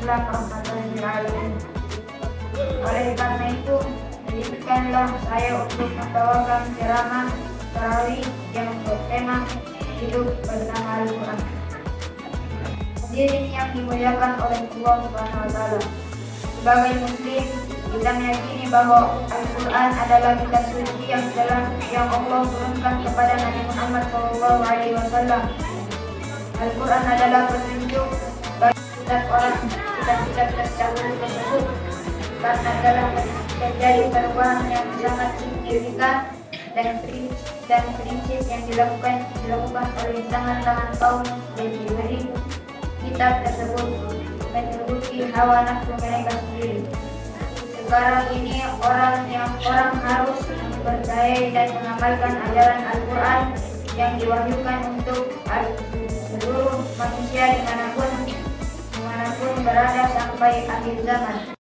Islam rahmatan lil alamin. Oleh karena itu, izinkanlah saya untuk membawakan ceramah tarawih yang bertema hidup bersama Al-Quran. Hadirin yang dimuliakan oleh Allah Subhanahu wa Ta'ala, sebagai Muslim, kita meyakini bahwa Al-Quran adalah kitab suci yang Allah turunkan kepada Nabi Muhammad SAW. Al-Quran adalah petunjuk bagi kitab-kitab terdahulu tersebut, karena telah terjadi perubahan yang sangat signifikan dan prinsip yang dilakukan oleh tangan kaum yang diberi kitab tersebut menuruti hawa nafsu mereka sendiri. Sekarang ini orang harus mempercayai dan mengamalkan ajaran Al-Quran yang diwahyukan untuk seluruh manusia dimanapun berada sampai akhir zaman.